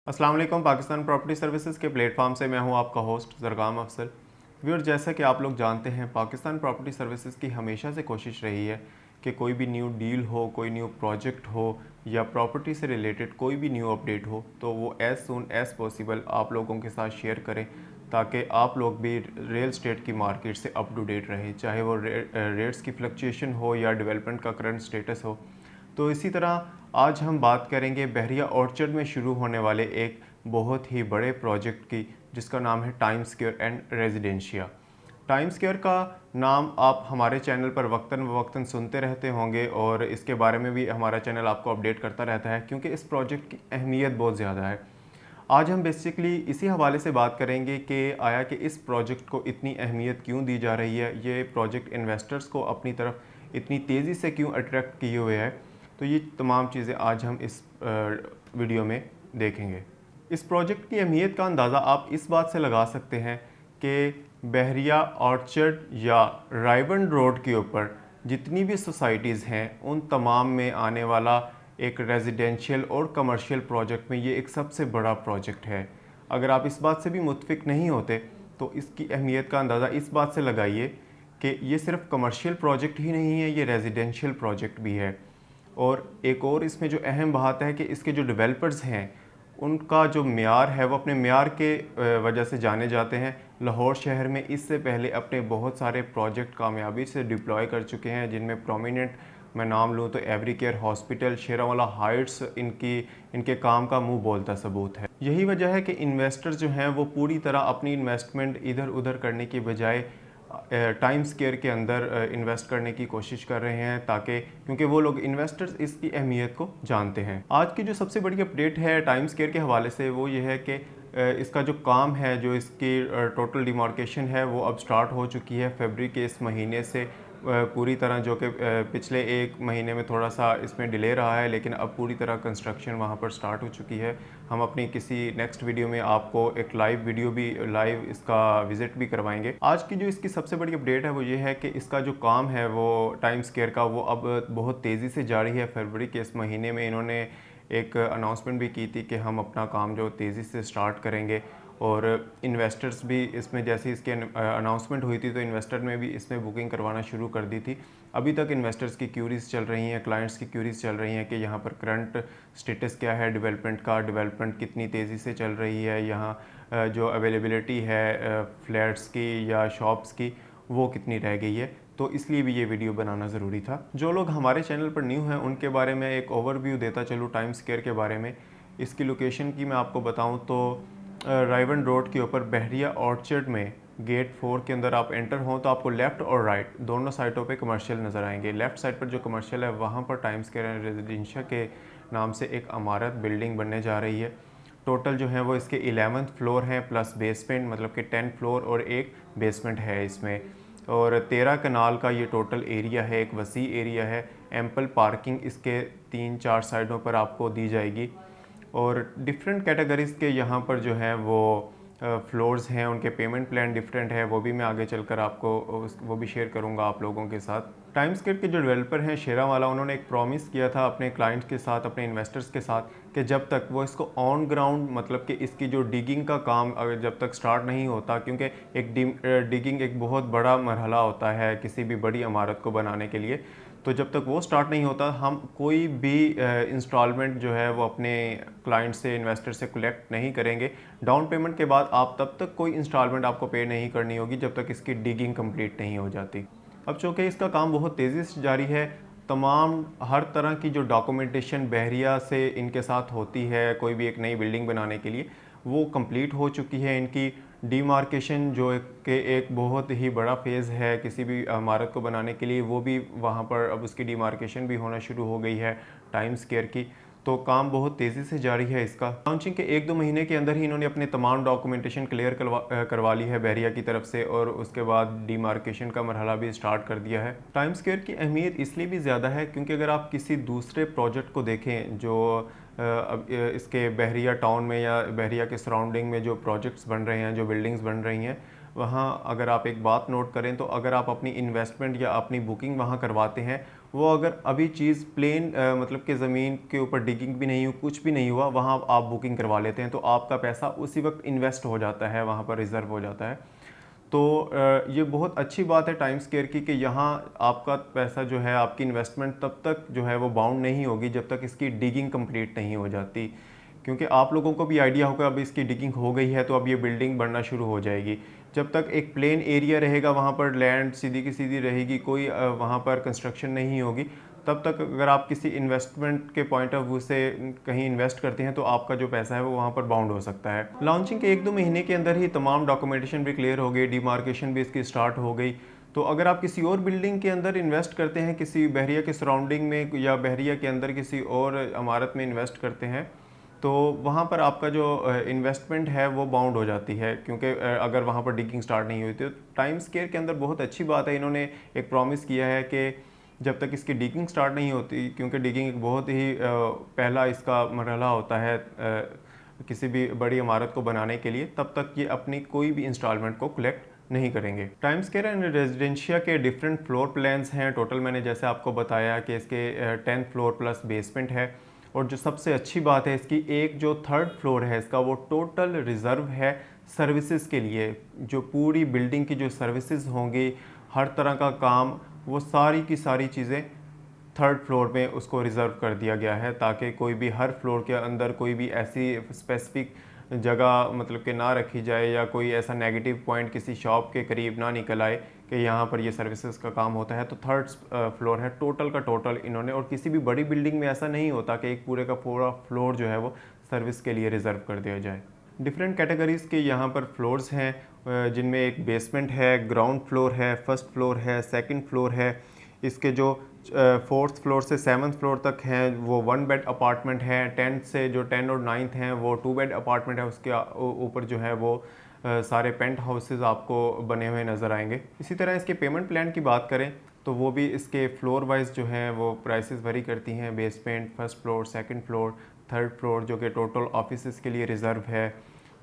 अस्सलाम वालेकुम। Pakistan property services के प्लेटफॉर्म से मैं हूं आपका होस्ट ज़रगाम अफसल। व्यूअर, जैसा कि आप लोग जानते हैं, पाकिस्तान प्रॉपर्टी सर्विसेज की हमेशा से कोशिश रही है कि कोई भी न्यू डील हो, कोई न्यू प्रोजेक्ट हो या प्रॉपर्टी से रिलेटेड कोई भी न्यू अपडेट हो तो वो एज़ सून एज़ पॉसिबल आप लोगों के साथ शेयर करें, ताकि आप लोग भी रियल स्टेट की मार्केट से अप टू डेट रहें, चाहे वो रेट्स की फ्लक्चुएशन हो या डेवलपमेंट का करंट स्टेटस हो। तो इसी तरह आज हम बात करेंगे बहरिया ऑर्चर्ड में शुरू होने वाले एक बहुत ही बड़े प्रोजेक्ट की, जिसका नाम है time square and residencia. Time square का नाम आप हमारे चैनल पर वक्तन फ़वक्तन सुनते रहते होंगे और इसके बारे में भी हमारा चैनल आपको अपडेट करता रहता है, क्योंकि इस प्रोजेक्ट की अहमियत बहुत ज़्यादा है। आज हम बेसिकली इसी हवाले से बात करेंगे कि आया कि इस प्रोजेक्ट को इतनी अहमियत क्यों दी जा रही है, ये प्रोजेक्ट इन्वेस्टर्स को अपनी तरफ इतनी तेज़ी से क्यों अट्रैक्ट किए हुए है। तो ये तमाम चीज़ें आज हम इस वीडियो में देखेंगे। इस प्रोजेक्ट की अहमियत का अंदाज़ा आप इस बात से लगा सकते हैं कि बहरिया ऑर्चर्ड या रायबंड रोड के ऊपर जितनी भी सोसाइटीज़ हैं उन तमाम में आने वाला एक रेजिडेंशियल और कमर्शियल प्रोजेक्ट में ये एक सबसे बड़ा प्रोजेक्ट है। अगर आप इस बात से भी मुत्फिक नहीं होते तो इसकी अहमियत का अंदाज़ा इस बात से लगाइए कि ये सिर्फ कमर्शियल प्रोजेक्ट ही नहीं है, ये रेजिडेंशियल प्रोजेक्ट भी है। और एक और इसमें जो अहम बात है कि इसके जो डेवलपर्स हैं उनका जो मेयार है वो अपने मेयार के वजह से जाने जाते हैं। लाहौर शहर में इससे पहले अपने बहुत सारे प्रोजेक्ट कामयाबी से डिप्लॉय कर चुके हैं, जिनमें प्रोमिनेंट मैं नाम लूँ तो every care hospital, Sheranwala Heights इनके काम का मुंह बोलता सबूत है। यही वजह है कि इन्वेस्टर्स जो हैं वो पूरी तरह अपनी इन्वेस्टमेंट इधर उधर करने की बजाय टाइम स्क्वायर के अंदर इन्वेस्ट करने की कोशिश कर रहे हैं, ताकि क्योंकि वो लोग इन्वेस्टर्स इसकी अहमियत को जानते हैं। आज की जो सबसे बड़ी अपडेट है टाइम स्क्वायर के हवाले से वो ये है कि इसका जो काम है, जो इसकी टोटल डिमार्केशन है वो अब स्टार्ट हो चुकी है फरवरी के इस महीने से पूरी तरह, जो कि पिछले एक महीने में थोड़ा सा इसमें डिले रहा है, लेकिन अब पूरी तरह कंस्ट्रक्शन वहाँ पर स्टार्ट हो चुकी है। हम अपनी किसी नेक्स्ट वीडियो में आपको एक लाइव इसका विज़िट भी करवाएंगे। आज की जो इसकी सबसे बड़ी अपडेट है वो ये है कि इसका जो काम है वो टाइम स्क्वायर का वो अब बहुत तेज़ी से जारी है। फरवरी के इस महीने में इन्होंने एक अनाउंसमेंट भी की थी कि हम अपना काम जो तेज़ी से स्टार्ट करेंगे, और इन्वेस्टर्स भी इसमें, जैसे इसके अनाउंसमेंट हुई थी तो इन्वेस्टर में भी इसमें बुकिंग करवाना शुरू कर दी थी। अभी तक इन्वेस्टर्स की क्यूरीज चल रही हैं, क्लाइंट्स की क्यूरीज चल रही हैं कि यहाँ पर करंट स्टेटस क्या है डेवलपमेंट का, डेवलपमेंट कितनी तेज़ी से चल रही है, यहाँ जो अवेलेबिलिटी है फ्लैट्स की या शॉप्स की वो कितनी रह गई है। तो इसलिए भी ये वीडियो बनाना ज़रूरी था। जो लोग हमारे चैनल पर न्यू हैं उनके बारे में एक ओवरव्यू देता चलूँ टाइम स्क्वायर के बारे में। इसकी लोकेशन की मैं आपको बताऊं तो रायबंड रोड के ऊपर बहरिया ऑर्चर्ड में गेट 4 के अंदर आप एंटर हों तो आपको लेफ़्ट और राइट दोनों साइडों पे कमर्शियल नज़र आएंगे। लेफ़्ट साइड पर जो कमर्शियल है वहाँ पर टाइम स्क्वायर एंड रेजिडेंशिया के नाम से एक इमारत बिल्डिंग बनने जा रही है। टोटल जो है वो इसके 11th फ्लोर हैं प्लस बेसमेंट, मतलब कि 10 फ्लोर और एक बेसमेंट है इसमें। और 13 कनाल का ये टोटल एरिया है, एक वसी एरिया है। एम्पल पार्किंग इसके 3-4 साइडों पर आपको दी जाएगी। और डिफरेंट कैटेगरीज़ के यहाँ पर जो है वो फ्लोर्स हैं, उनके पेमेंट प्लान डिफरेंट है, वो भी मैं आगे चलकर आपको वो भी शेयर करूँगा आप लोगों के साथ। टाइम स्क्वायर के जो डेवलपर हैं शेरावाला, उन्होंने एक प्रॉमिस किया था अपने क्लाइंट्स के साथ, अपने इन्वेस्टर्स के साथ, कि जब तक वो इसको ऑन ग्राउंड, मतलब कि इसकी जो डिगिंग का काम अगर जब तक स्टार्ट नहीं होता, क्योंकि एक डिगिंग एक बहुत बड़ा मरहला होता है किसी भी बड़ी इमारत को बनाने के लिए, तो जब तक वो स्टार्ट नहीं होता हम कोई भी इंस्टॉलमेंट जो है वो अपने क्लाइंट से, इन्वेस्टर से कलेक्ट नहीं करेंगे। डाउन पेमेंट के बाद आप तब तक कोई इंस्टॉलमेंट आपको पे नहीं करनी होगी जब तक इसकी डिगिंग कंप्लीट नहीं हो जाती। अब चूँकि इसका काम बहुत तेज़ी से जारी है, तमाम हर तरह की जो डॉक्यूमेंटेशन बहरिया से इनके साथ होती है कोई भी एक नई बिल्डिंग बनाने के लिए, वो कंप्लीट हो चुकी है। इनकी डीमार्केशन जो एक बहुत ही बड़ा फेज़ है किसी भी इमारत को बनाने के लिए, वो भी वहाँ पर अब उसकी डीमार्केशन भी होना शुरू हो गई है टाइम स्क्वायर की। तो काम बहुत तेज़ी से जारी है इसका। लॉन्चिंग के 1-2 महीने के अंदर ही इन्होंने अपने तमाम डॉक्यूमेंटेशन क्लियर करवा ली है बहरिया की तरफ से, और उसके बाद डीमार्केशन का मरहला भी स्टार्ट कर दिया है। टाइम स्क्वायर की अहमियत इसलिए भी ज़्यादा है क्योंकि अगर आप किसी दूसरे प्रोजेक्ट को देखें जो अब इसके बहरिया टाउन में या बहरिया के सराउंडिंग में जो प्रोजेक्ट्स बन रहे हैं, जो बिल्डिंग्स बन रही हैं, वहाँ अगर आप एक बात नोट करें तो अगर आप अपनी इन्वेस्टमेंट या अपनी बुकिंग वहाँ करवाते हैं, वो अगर अभी चीज़ प्लेन मतलब कि ज़मीन के ऊपर डिगिंग भी नहीं हुई, कुछ भी नहीं हुआ, वहाँ आप बुकिंग करवा लेते हैं तो आपका पैसा उसी वक्त इन्वेस्ट हो जाता है, वहाँ पर रिज़र्व हो जाता है। तो ये बहुत अच्छी बात है टाइम स्क्वायर की कि यहाँ आपका पैसा जो है, आपकी इन्वेस्टमेंट तब तक जो है वो बाउंड नहीं होगी जब तक इसकी डिगिंग कंप्लीट नहीं हो जाती। क्योंकि आप लोगों को भी आइडिया होगा अब इसकी डिगिंग हो गई है तो अब ये बिल्डिंग बनना शुरू हो जाएगी। जब तक एक प्लेन एरिया रहेगा, वहाँ पर लैंड सीधी की सीधी रहेगी, कोई वहाँ पर कंस्ट्रक्शन नहीं होगी, तब तक अगर आप किसी इन्वेस्टमेंट के पॉइंट ऑफ व्यू से कहीं इन्वेस्ट करते हैं तो आपका जो पैसा है वो वहाँ पर बाउंड हो सकता है। लॉन्चिंग के 1-2 महीने के अंदर ही तमाम डॉक्यूमेंटेशन भी क्लियर हो गई, डिमार्केशन भी इसकी स्टार्ट हो गई। तो अगर आप किसी और बिल्डिंग के अंदर इन्वेस्ट करते हैं, किसी बहरिया के सराउंडिंग में या बहरिया के अंदर किसी और इमारत में इन्वेस्ट करते हैं, तो वहाँ पर आपका जो इन्वेस्टमेंट है वो बाउंड हो जाती है, क्योंकि अगर वहाँ पर डिगिंग स्टार्ट नहीं हुई। तो टाइम स्क्वायर के अंदर बहुत अच्छी बात है, इन्होंने एक प्रॉमिस किया है कि जब तक इसकी डिगिंग स्टार्ट नहीं होती, क्योंकि डिगिंग एक बहुत ही पहला इसका मरहला होता है किसी भी बड़ी इमारत को बनाने के लिए, तब तक ये अपनी कोई भी इंस्टॉलमेंट को कलेक्ट नहीं करेंगे। टाइम स्क्वायर एंड रेजिडेंशिया के डिफरेंट फ्लोर प्लान्स हैं। टोटल मैंने जैसे आपको बताया कि इसके 10th फ्लोर प्लस बेसमेंट है, और जो सबसे अच्छी बात है इसकी, एक जो 3rd फ्लोर है इसका वो टोटल रिज़र्व है सर्विसेज के लिए। जो पूरी बिल्डिंग की जो सर्विसेज होंगी, हर तरह का काम, वो सारी की सारी चीज़ें 3rd फ्लोर में उसको रिज़र्व कर दिया गया है, ताकि कोई भी हर फ्लोर के अंदर कोई भी ऐसी स्पेसिफिक जगह मतलब कि ना रखी जाए, या कोई ऐसा नेगेटिव पॉइंट किसी शॉप के करीब ना निकल आए कि यहाँ पर ये सर्विसेज का काम होता है। तो 3rd फ्लोर है टोटल का टोटल इन्होंने, और किसी भी बड़ी बिल्डिंग में ऐसा नहीं होता कि एक पूरे का पूरा फ्लोर जो है वो सर्विस के लिए रिज़र्व कर दिया जाए। डिफरेंट कैटेगरीज़ के यहाँ पर फ्लोर्स हैं, जिनमें एक बेसमेंट है, ग्राउंड फ्लोर है, फर्स्ट फ्लोर है, सेकंड फ्लोर है। इसके जो 4th फ्लोर से 7th फ्लोर तक हैं वो 1 बेड अपार्टमेंट हैं। 10 से जो 10 और 9th हैं वो 2 बेड अपार्टमेंट है। उसके ऊपर जो है वो सारे पेंट हाउसेज आपको बने हुए नज़र आएंगे। इसी तरह इसके पेमेंट प्लान की बात करें तो वो भी इसके फ्लोर वाइज जो हैं वो प्राइसेस वेरी करती हैं। Basement, first floor, second floor, 3rd floor जो कि टोटल ऑफिस के लिए रिज़र्व है,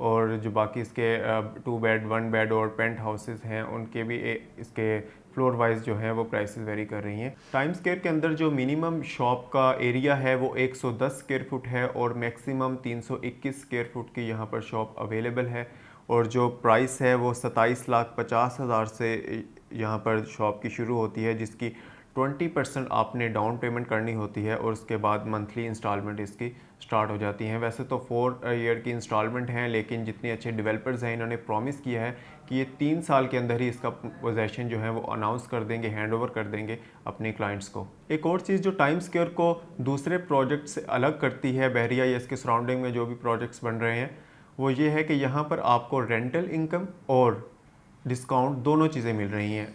और जो बाकी इसके 2 बेड, 1 बेड और पेंट हाउसेस हैं उनके भी इसके फ्लोर वाइज जो है वो प्राइसेस वेरी कर रही हैं। टाइम स्क्वायर के अंदर जो मिनिमम शॉप का एरिया है वो 110 स्क्वायर फुट है, और मैक्सिमम 321 स्क्वायर फुट की यहाँ पर शॉप अवेलेबल है। और जो प्राइस है वो 27,50,000 से यहाँ पर शॉप की शुरू होती है, जिसकी 20% आपने डाउन पेमेंट करनी होती है, और उसके बाद मंथली इंस्टॉलमेंट इसकी स्टार्ट हो जाती हैं। वैसे तो 4 ईयर की इंस्टॉलमेंट हैं, लेकिन जितने अच्छे डेवलपर्स हैं इन्होंने प्रॉमिस किया है कि ये 3 साल के अंदर ही इसका पोजेसन जो है वो अनाउंस कर देंगे, हैंड ओवर कर देंगे अपने क्लाइंट्स को। एक और चीज़ जो टाइम स्क्वायर को दूसरे प्रोजेक्ट से अलग करती है, बहरिया या इसके सराउंडिंग में जो भी प्रोजेक्ट्स बन रहे हैं, वो ये है कि यहाँ पर आपको रेंटल इनकम और डिस्काउंट दोनों चीज़ें मिल रही हैं।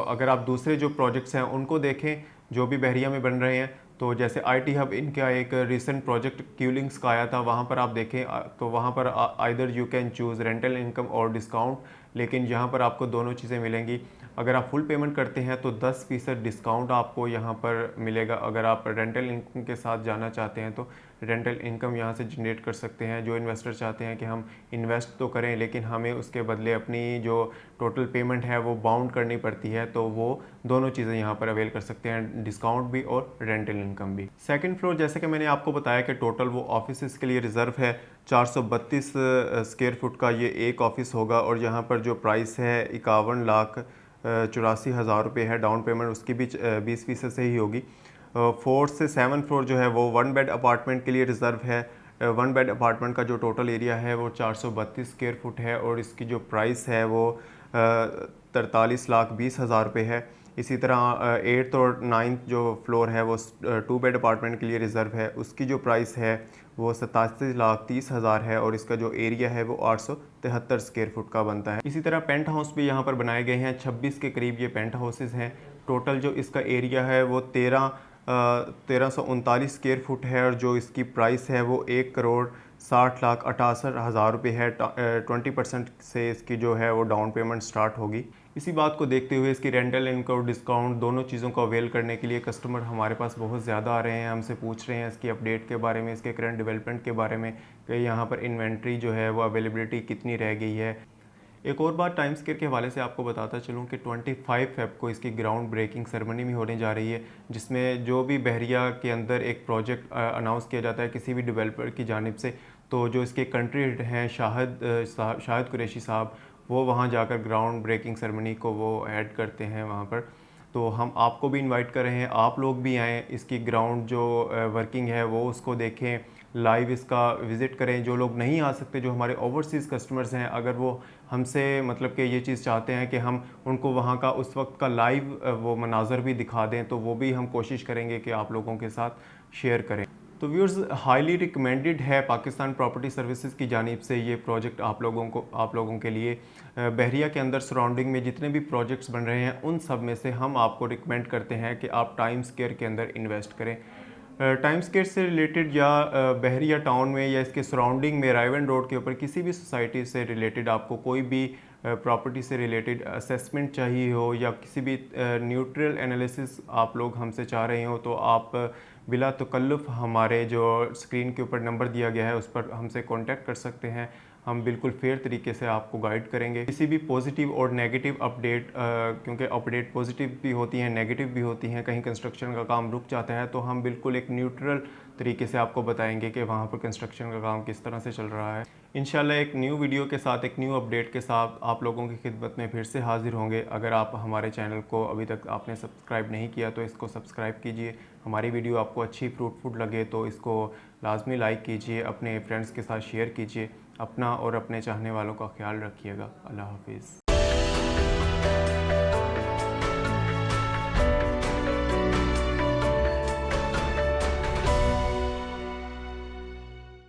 अगर आप दूसरे जो प्रोजेक्ट्स हैं उनको देखें जो भी बहरिया में बन रहे हैं, तो जैसे आईटी हब इनका एक रिसेंट प्रोजेक्ट क्यूलिंग्स का आया था, वहाँ पर आप देखें तो वहाँ पर either you can choose rental income और डिस्काउंट, लेकिन यहाँ पर आपको दोनों चीज़ें मिलेंगी। अगर आप फुल पेमेंट करते हैं तो 10% डिस्काउंट आपको यहाँ पर मिलेगा। अगर आप रेंटल इनकम के साथ जाना चाहते हैं तो रेंटल इनकम यहाँ से जनरेट कर सकते हैं। जो इन्वेस्टर चाहते हैं कि हम इन्वेस्ट तो करें लेकिन हमें उसके बदले अपनी जो टोटल पेमेंट है वो बाउंड करनी पड़ती है, तो वो दोनों चीज़ें यहाँ पर अवेल कर सकते हैं, डिस्काउंट भी और रेंटल इनकम भी। सेकंड फ्लोर जैसे कि मैंने आपको बताया कि टोटल वो ऑफिस के लिए रिज़र्व है। 432 स्क्वायर फुट का ये एक ऑफिस होगा, और यहाँ पर जो प्राइस है 51,84,000 रुपये है। डाउन पेमेंट उसकी भी 20% से ही होगी। 4th से 7th फ्लोर जो है वो 1 बेड अपार्टमेंट के लिए रिज़र्व है। 1 बेड अपार्टमेंट का जो टोटल एरिया है वो 432 स्क्वायर फुट है, और इसकी जो प्राइस है वो 43,20,000 रुपये है। इसी तरह 8th और 9th जो फ्लोर है वो 2 बेड अपार्टमेंट के लिए रिज़र्व है। उसकी जो प्राइस है वो 87,30,000 है, और इसका जो एरिया है वो 873 स्क्वायर फुट का बनता है। इसी तरह पेंट हाउस भी यहाँ पर बनाए गए हैं। 26 के करीब ये पेंट हाउसेज हैं। टोटल जो इसका एरिया है वो 1339 स्क्वायर फुट है, और जो इसकी प्राइस है वो 1,60,68,000 रुपये है। 20% से इसकी जो है वो डाउन पेमेंट स्टार्ट होगी। इसी बात को देखते हुए इसकी रेंटल इनकम, डिस्काउंट दोनों चीज़ों को अवेल करने के लिए कस्टमर हमारे पास बहुत ज़्यादा आ रहे हैं, हमसे पूछ रहे हैं इसकी अपडेट के बारे में, इसके करंट डेवलपमेंट के बारे में, कि यहाँ पर इन्वेंट्री जो है वो अवेलेबिलिटी कितनी रह गई है। एक और बात टाइम स्क्वायर के हवाले से आपको बताता चलूँ कि 25 फेब को इसकी ग्राउंड ब्रेकिंग सेरेमनी भी होने जा रही है, जिसमें जो भी बहरिया के अंदर एक प्रोजेक्ट अनाउंस किया जाता है किसी भी डेवलपर की जानिब से, तो जो इसके कंट्री हेड हैं शाहिद कुरैशी साहब, वो वहाँ जाकर ग्राउंड ब्रेकिंग सेरेमनी को वो ऐड करते हैं वहाँ पर। तो हम आपको भी इनवाइट कर रहे हैं, आप लोग भी आएँ, इसकी ग्राउंड जो वर्किंग है वो उसको देखें, लाइव इसका विज़िट करें। जो लोग नहीं आ सकते, जो हमारे ओवरसीज़ कस्टमर्स हैं, अगर वो हमसे मतलब कि ये चीज़ चाहते हैं कि हम उनको वहाँ का उस वक्त का लाइव वो मनाज़र भी दिखा दें, तो वो भी हम कोशिश करेंगे कि आप लोगों के साथ शेयर करें। तो व्यूअर्स, हाईली रिकमेंडेड है पाकिस्तान प्रॉपर्टी सर्विसेज की जानिब से ये प्रोजेक्ट आप लोगों के लिए। बहरिया के अंदर सराउंडिंग में जितने भी प्रोजेक्ट्स बन रहे हैं, उन सब में से हम आपको रिकमेंड करते हैं कि आप टाइम स्क्वायर के अंदर इन्वेस्ट करें। टाइम स्क्वायर से रिलेटेड या बहरिया टाउन में या इसके सराउंडिंग में रायवन रोड के ऊपर किसी भी सोसाइटी से रिलेटेड आपको कोई भी प्रॉपर्टी से रिलेटेड असेसमेंट चाहिए हो या किसी भी न्यूट्रल एनालिसिस आप लोग हमसे चाह रहे हो, तो आप बिला तकल्लुफ़ हमारे जो स्क्रीन के ऊपर नंबर दिया गया है उस पर हमसे कांटेक्ट कर सकते हैं। हम बिल्कुल फेयर तरीके से आपको गाइड करेंगे। किसी भी पॉजिटिव और नेगेटिव अपडेट, क्योंकि अपडेट पॉजिटिव भी होती हैं, नेगेटिव भी होती हैं, कहीं कंस्ट्रक्शन का काम रुक जाता है, तो हम बिल्कुल एक न्यूट्रल तरीके से आपको बताएंगे कि वहाँ पर कंस्ट्रक्शन का काम किस तरह से चल रहा है। इंशाल्लाह एक न्यू वीडियो के साथ, एक न्यू अपडेट के साथ आप लोगों की खिदमत में फिर से हाजिर होंगे। अगर आप हमारे चैनल को अभी तक आपने सब्सक्राइब नहीं किया तो इसको सब्सक्राइब कीजिए। हमारी वीडियो आपको अच्छी फ्रूटफुल लगे तो इसको लाजमी लाइक कीजिए, अपने फ्रेंड्स के साथ शेयर कीजिए। अपना और अपने चाहने वालों का ख्याल रखिएगा। अल्लाह हाफिज़।